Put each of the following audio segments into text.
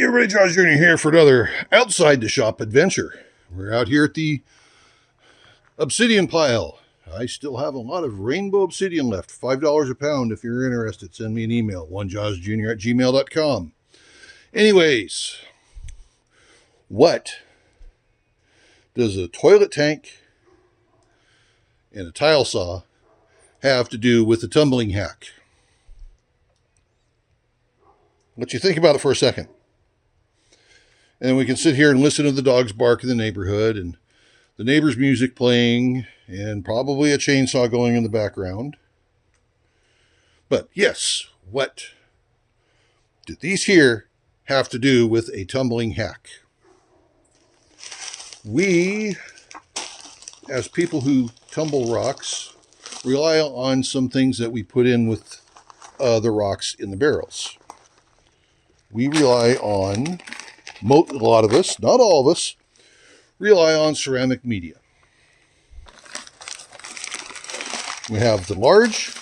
everybody, JawsJr here for another outside the shop adventure. We're out here at the obsidian pile. I still have a lot of rainbow obsidian left. $5 a pound if you're interested. Send me an email, onejawsjr@gmail.com. Anyways, what does a toilet tank and a tile saw have to do with the tumbling hack? Let you think about it for a second. And we can sit here and listen to the dogs bark in the neighborhood and the neighbor's music playing and probably a chainsaw going in the background. But yes, what do these here have to do with a tumbling hack? We, as people who tumble rocks, rely on some things that we put in with the rocks in the barrels. We rely on, a lot of us, not all of us, rely on ceramic media. We have the large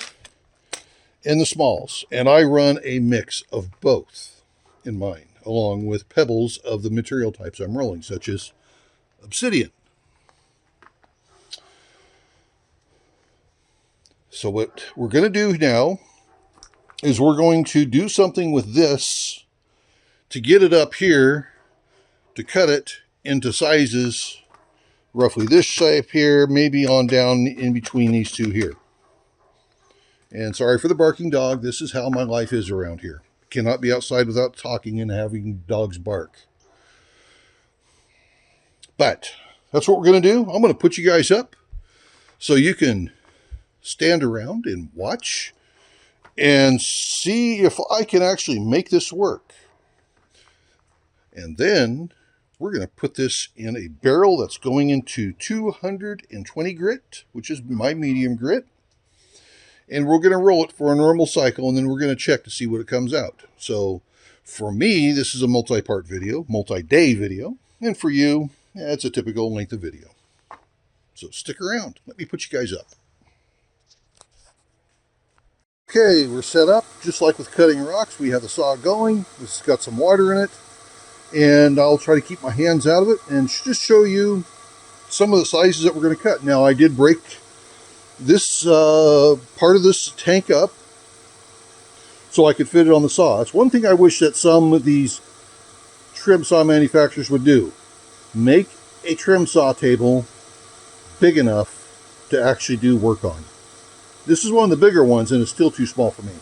and the smalls, and I run a mix of both in mine, along with pebbles of the material types I'm rolling, such as obsidian. So what we're going to do now is we're going to do something with this to get it up here, to cut it into sizes roughly this shape here, maybe on down in between these two here. And sorry for the barking dog. This is how my life is around here. Cannot be outside without talking and having dogs bark. But that's what we're going to do. I'm going to put you guys up so you can stand around and watch and see if I can actually make this work. And then we're going to put this in a barrel that's going into 220 grit, which is my medium grit. And we're going to roll it for a normal cycle, and then we're going to check to see what it comes out. So for me, this is a multi-part video, multi-day video. And for you, it's a typical length of video. So stick around. Let me put you guys up. Okay, we're set up. Just like with cutting rocks, we have the saw going. This has got some water in it. And I'll try to keep my hands out of it and just show you some of the sizes that we're going to cut. Now, I did break this part of this tank up so I could fit it on the saw. That's one thing I wish that some of these trim saw manufacturers would do. Make a trim saw table big enough to actually do work on. This is one of the bigger ones, and it's still too small for me.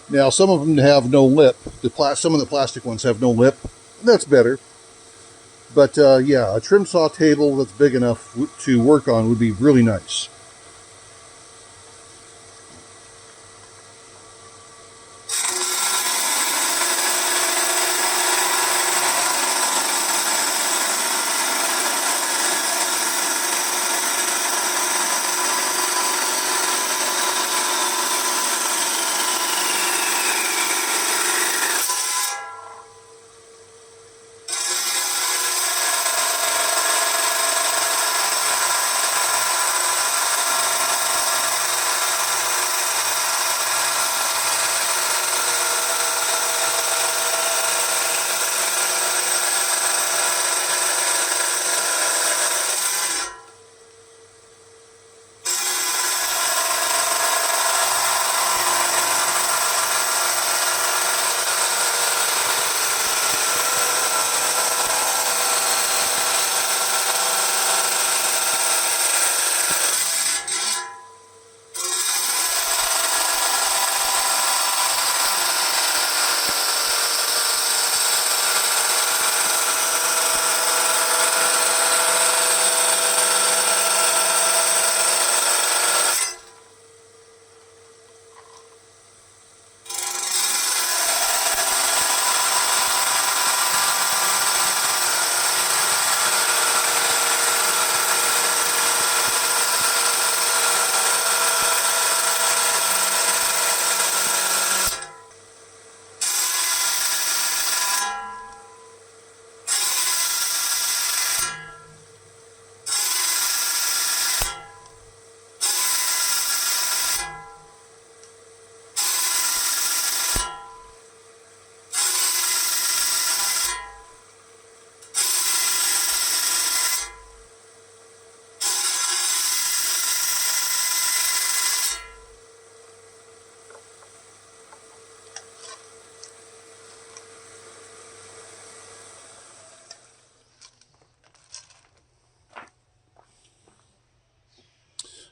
Now, some of them have no lip. Some of the plastic ones have no lip. That's better. But yeah, a trim saw table that's big enough to work on would be really nice.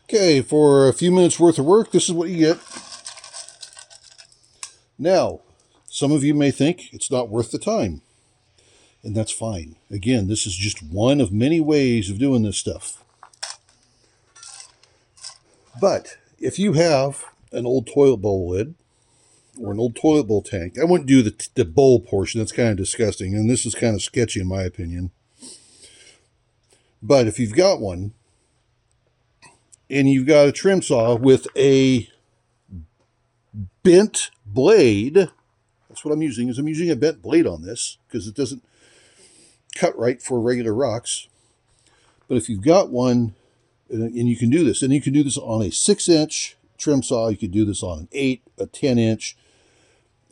Okay, for a few minutes worth of work, this is what you get. Now, some of you may think it's not worth the time, and that's fine. Again, this is just one of many ways of doing this stuff. But if you have an old toilet bowl lid or an old toilet bowl tank, I wouldn't do the bowl portion. That's kind of disgusting, and this is kind of sketchy in my opinion. But if you've got one, and you've got a trim saw with a bent blade, that's what I'm using, is I'm using a bent blade on this because it doesn't cut right for regular rocks. But if you've got one, and you can do this, and you can do this on a 6-inch trim saw, you could do this on an 8, a 10-inch.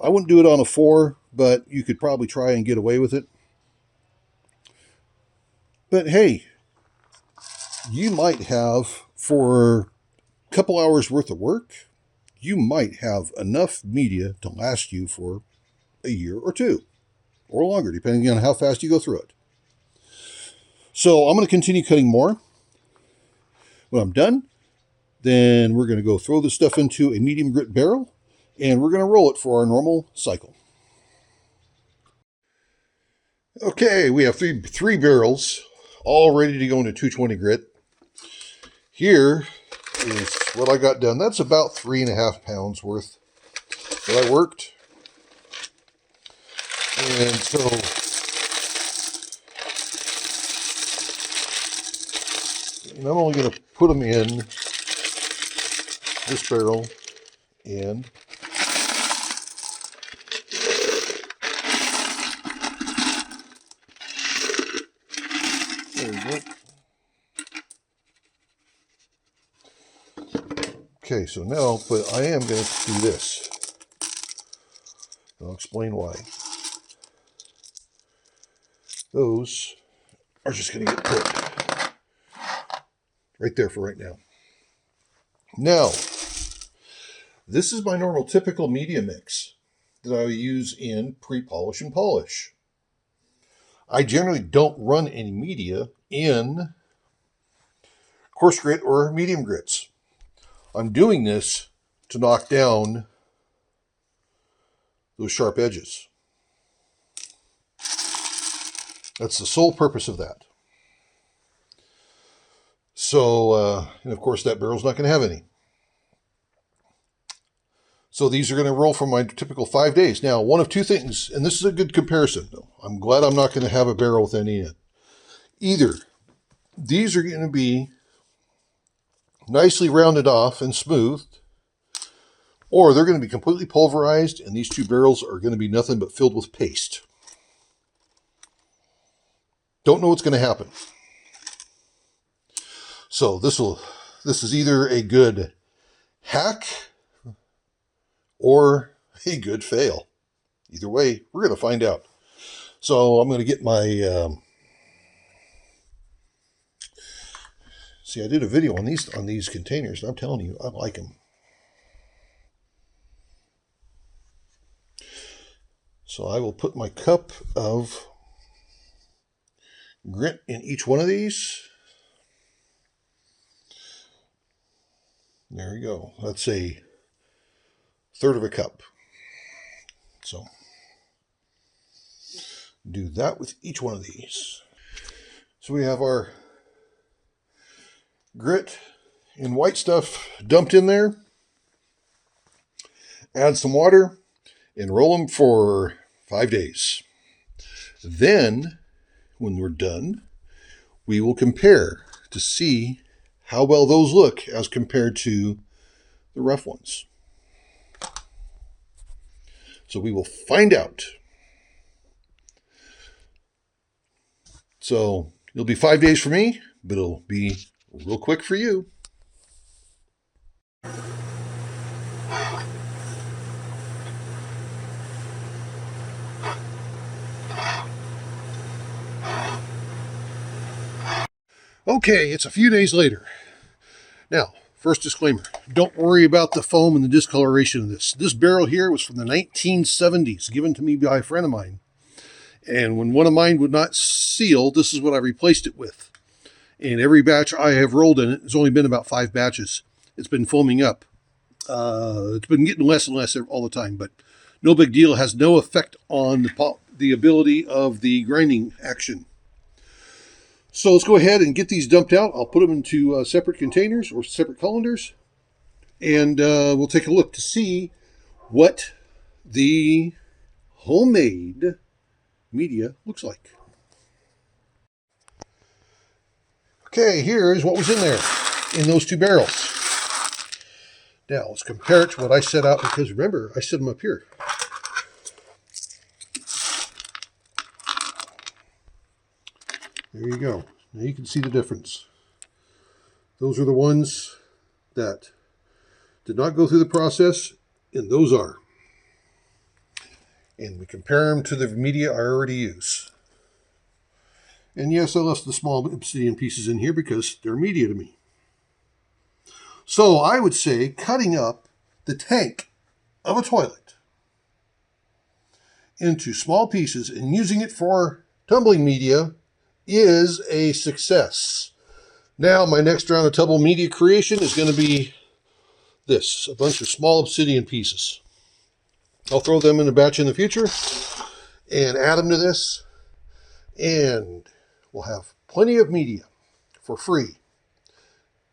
I wouldn't do it on a 4, but you could probably try and get away with it. But hey, you might have, for a couple hours worth of work, you might have enough media to last you for a year or two, or longer, depending on how fast you go through it. So I'm going to continue cutting more. When I'm done, then we're going to go throw this stuff into a medium grit barrel, and we're going to roll it for our normal cycle. Okay, we have three barrels, all ready to go into 220 grit. Here is what I got done. That's about 3.5 pounds worth that I worked. And so I'm only going to put them in this barrel and there we go. Okay, so now, but I am going to do this. I'll explain why. Those are just going to get put right there for right now. Now, this is my normal typical media mix that I use in pre-polish and polish. I generally don't run any media in coarse grit or medium grits. I'm doing this to knock down those sharp edges. That's the sole purpose of that. So, and of course that barrel's not going to have any. So these are going to roll for my typical 5 days. Now, one of two things, and this is a good comparison, though. I'm glad I'm not going to have a barrel with any in it. Either these are going to be nicely rounded off and smoothed, or they're going to be completely pulverized, and these two barrels are going to be nothing but filled with paste. Don't know what's going to happen. So this is either a good hack or a good fail. Either way, we're going to find out. So I'm going to get my see, I did a video on these containers, and I'm telling you, I like them. So I will put my cup of grit in each one of these. There we go. That's a third of a cup. So do that with each one of these. So we have our grit and white stuff dumped in there. Add some water and roll them for 5 days. Then, when we're done, we will compare to see how well those look as compared to the rough ones. So we will find out. So it'll be 5 days for me, but it'll be real quick for you. Okay, it's a few days later. Now, first disclaimer, don't worry about the foam and the discoloration of this. This barrel here was from the 1970s, given to me by a friend of mine. And when one of mine would not seal, this is what I replaced it with. And every batch I have rolled in it has only been about 5 batches. It's been foaming up. It's been getting less and less all the time, but no big deal. It has no effect on the ability of the grinding action. So let's go ahead and get these dumped out. I'll put them into separate containers or separate colanders, and we'll take a look to see what the homemade media looks like. Okay, here's what was in there in those 2 barrels. Now, let's compare it to what I set out, because remember, I set them up here. There you go. Now you can see the difference. Those are the ones that did not go through the process, and those are. And we compare them to the media I already use. And yes, I left the small obsidian pieces in here because they're media to me. So I would say cutting up the tank of a toilet into small pieces and using it for tumbling media is a success. Now my next round of tumble media creation is going to be this, a bunch of small obsidian pieces. I'll throw them in a batch in the future and add them to this, and we'll have plenty of media for free.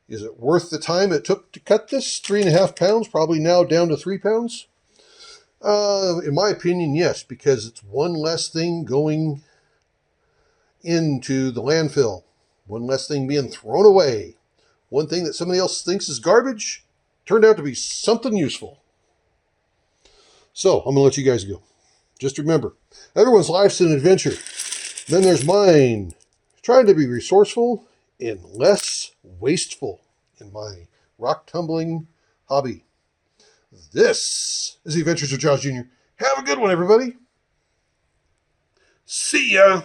Is it worth the time it took to cut this? 3.5 pounds, probably now down to 3 pounds. In my opinion, yes, because it's one less thing going into the landfill. One less thing being thrown away. One thing that somebody else thinks is garbage turned out to be something useful. So, I'm going to let you guys go. Just remember, everyone's life's an adventure. Then there's mine. Trying to be resourceful and less wasteful in my rock tumbling hobby. This is the Adventures of JawsJr. Have a good one, everybody. See ya.